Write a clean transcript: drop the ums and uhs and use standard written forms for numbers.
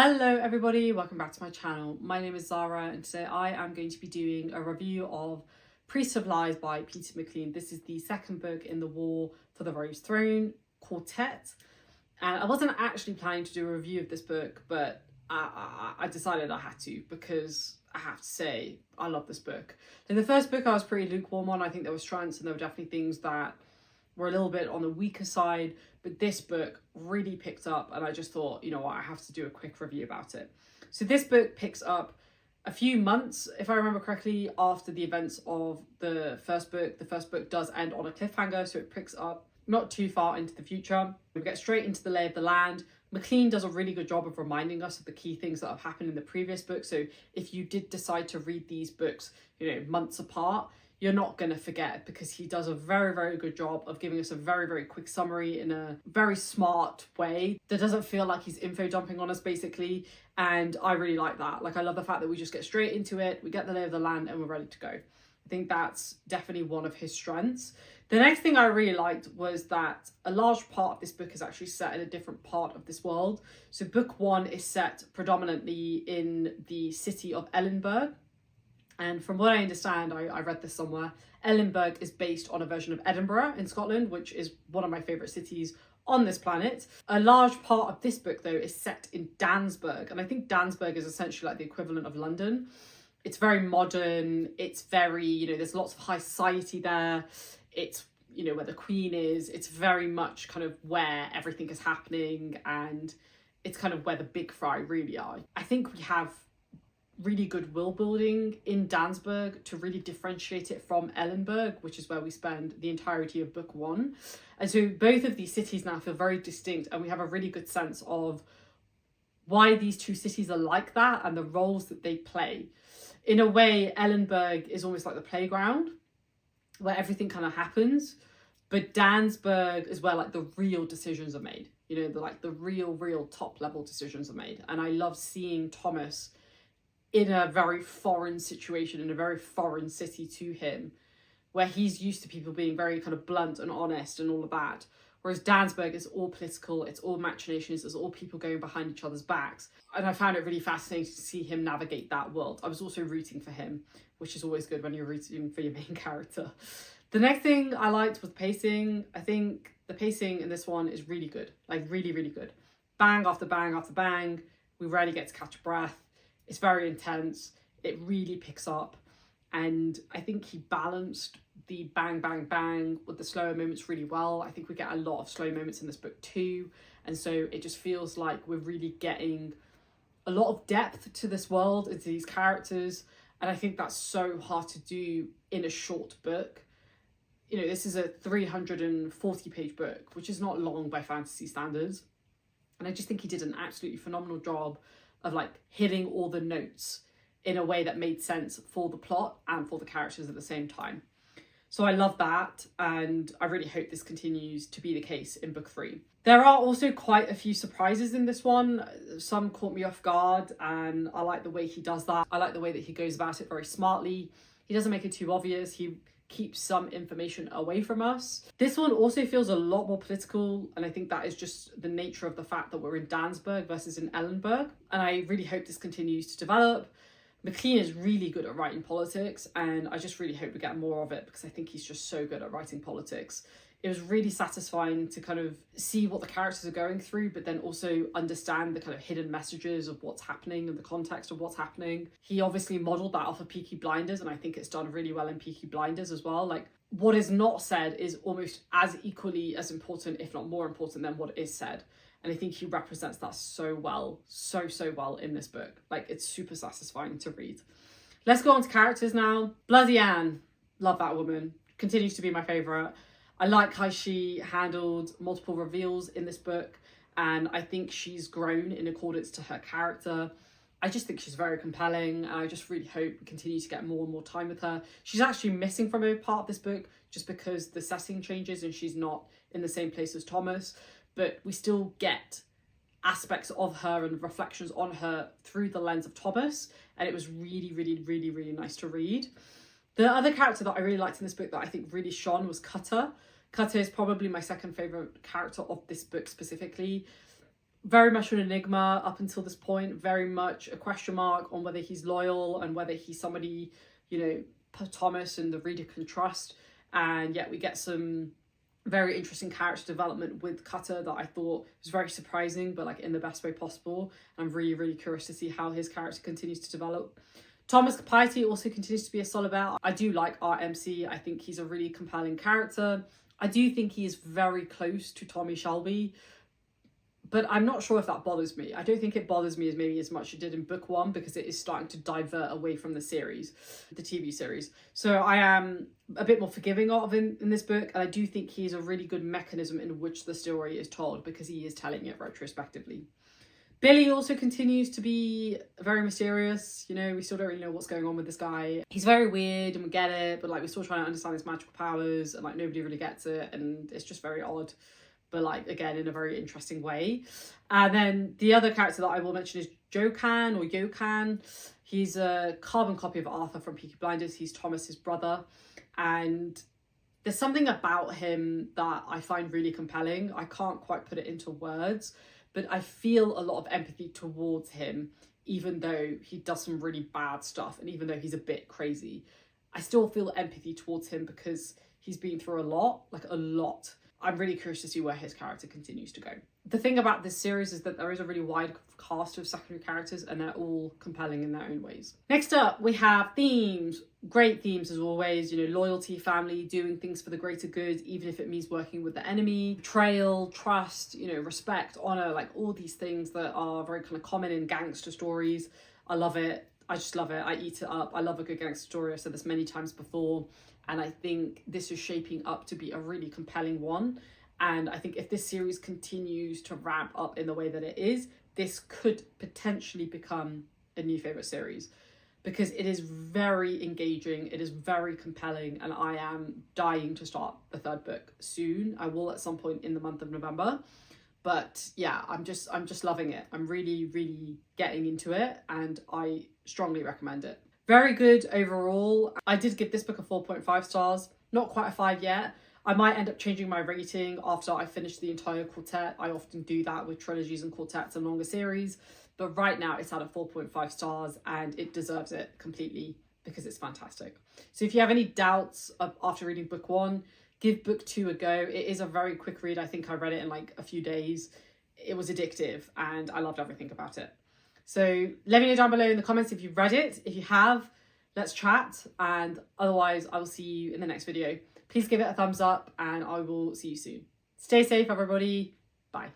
Hello everybody, welcome back to my channel. My name is Zara and today I am going to be doing a review of Priest of Lies by Peter McLean. This is the second book in the War for the Rose Throne quartet. And I wasn't actually planning to do a review of this book, but I decided I had to because I have to say I love this book. In the first book I was pretty lukewarm on. I think there were strengths and there were definitely things that were a little bit on the weaker side, but this book really picked up and I just thought, you know what, I have to do a quick review about it. So this book picks up a few months, if I remember correctly, after the events of the first book. The first book does end on a cliffhanger, so it picks up not too far into the future. We get straight into the lay of the land. McLean does a really good job of reminding us of the key things that have happened in the previous book. So if you did decide to read these books, months apart, you're not going to forget because he does a very, very good job of giving us a very, very quick summary in a very smart way that doesn't feel like he's info dumping on us basically. And I really like that. Like, I love the fact that we just get straight into it, we get the lay of the land and we're ready to go. I think that's definitely one of his strengths. The next thing I really liked was that a large part of this book is actually set in a different part of this world. So book one is set predominantly in the city of Ellenburg. And from what I understand, I read this somewhere, Ellenburg is based on a version of Edinburgh in Scotland, which is one of my favourite cities on this planet. A large part of this book, though, is set in Dansburg. And I think Dansburg is essentially like the equivalent of London. It's very modern. It's very, there's lots of high society there. It's, where the Queen is. It's very much kind of where everything is happening. And it's kind of where the big fry really are. I think we have really good world building in Dansburg to really differentiate it from Ellenburg, which is where we spend the entirety of book one. And so both of these cities now feel very distinct and we have a really good sense of why these two cities are like that and the roles that they play. In a way, Ellenburg is almost like the playground where everything kind of happens, but Dansburg is where like the real decisions are made, the real top level decisions are made. And I love seeing Thomas in a very foreign situation, in a very foreign city to him, where he's used to people being very kind of blunt and honest and all of that. Whereas Dansburg is all political, it's all machinations, it's all people going behind each other's backs. And I found it really fascinating to see him navigate that world. I was also rooting for him, which is always good when you're rooting for your main character. The next thing I liked was pacing. I think the pacing in this one is really good, like really, really good. Bang after bang after bang. We rarely get to catch a breath. It's very intense. It really picks up. And I think he balanced the bang, bang, bang with the slower moments really well. I think we get a lot of slow moments in this book too. And so it just feels like we're really getting a lot of depth to this world, into these characters. And I think that's so hard to do in a short book. This is a 340 page book, which is not long by fantasy standards. And I just think he did an absolutely phenomenal job of like hitting all the notes in a way that made sense for the plot and for the characters at the same time. So I love that, and I really hope this continues to be the case in book three. There are also quite a few surprises in this one. Some caught me off guard, and I like the way he does that. I like the way that he goes about it very smartly. He doesn't make it too obvious. He keeps some information away from us. This one also feels a lot more political, and I think that is just the nature of the fact that we're in Dansburg versus in Ellenburg, and I really hope this continues to develop. McLean is really good at writing politics, and I just really hope we get more of it because I think he's just so good at writing politics. It was really satisfying to kind of see what the characters are going through, but then also understand the kind of hidden messages of what's happening and the context of what's happening. He obviously modelled that off of Peaky Blinders, and I think it's done really well in Peaky Blinders as well. Like, what is not said is almost as equally as important, if not more important, than what is said. And I think he represents that so well, so well in this book. Like, it's super satisfying to read. Let's go on to characters now. Bloody Anne, love that woman. Continues to be my favourite. I like how she handled multiple reveals in this book, and I think she's grown in accordance to her character. I just think she's very compelling, and I just really hope we continue to get more and more time with her. She's actually missing from a part of this book just because the setting changes and she's not in the same place as Thomas, but we still get aspects of her and reflections on her through the lens of Thomas, and it was really, really, really, really nice to read. The other character that I really liked in this book that I think really shone was Cutter. Cutter is probably my second favourite character of this book specifically. very much an enigma up until this point, very much a question mark on whether he's loyal and whether he's somebody, you know, Thomas and the reader can trust. And yet we get some very interesting character development with Cutter that I thought was very surprising, but like in the best way possible. I'm really, really curious to see how his character continues to develop. Thomas Piety also continues to be a solid bet. I do like RMC. I think he's a really compelling character. I do think he is very close to Tommy Shelby, but I'm not sure if that bothers me. I don't think it bothers me as much as it did in book 1, because it is starting to divert away from the series, the TV series. So I am a bit more forgiving of him in this book, and I do think he's a really good mechanism in which the story is told, because he is telling it retrospectively. Billy also continues to be very mysterious. You know, we still don't really know what's going on with this guy. He's very weird and we get it, but like we're still trying to understand his magical powers, and like nobody really gets it, and it's just very odd. But like, again, in a very interesting way. And then the other character that I will mention is Yokan. He's a carbon copy of Arthur from Peaky Blinders. He's Thomas's brother. And there's something about him that I find really compelling. I can't quite put it into words, but I feel a lot of empathy towards him, even though he does some really bad stuff. And even though he's a bit crazy, I still feel empathy towards him because he's been through a lot, like a lot. I'm really curious to see where his character continues to go. The thing about this series is that there is a really wide cast of secondary characters, and they're all compelling in their own ways. Next up, we have themes. Great themes as always, you know, loyalty, family, doing things for the greater good, even if it means working with the enemy, betrayal, trust, you know, respect, honor, like all these things that are very kind of common in gangster stories. I love it. I just love it. I eat it up. I love a good gangster story. I've said this many times before. And I think this is shaping up to be a really compelling one. And I think if this series continues to ramp up in the way that it is, this could potentially become a new favourite series, because it is very engaging, it is very compelling, and I am dying to start the 3rd book soon. I will at some point in the month of November. But yeah, I'm just loving it. I'm really, really getting into it, and I strongly recommend it. Very good overall. I did give this book a 4.5 stars. Not quite a 5 yet. I might end up changing my rating after I finish the entire quartet. I often do that with trilogies and quartets and longer series. But right now it's at a 4.5 stars, and it deserves it completely because it's fantastic. So if you have any doubts after reading book 1, give book 2 a go. It is a very quick read. I think I read it in like a few days. It was addictive and I loved everything about it. So let me know down below in the comments if you've read it. If you have, let's chat. And otherwise, I will see you in the next video. Please give it a thumbs up and I will see you soon. Stay safe, everybody. Bye.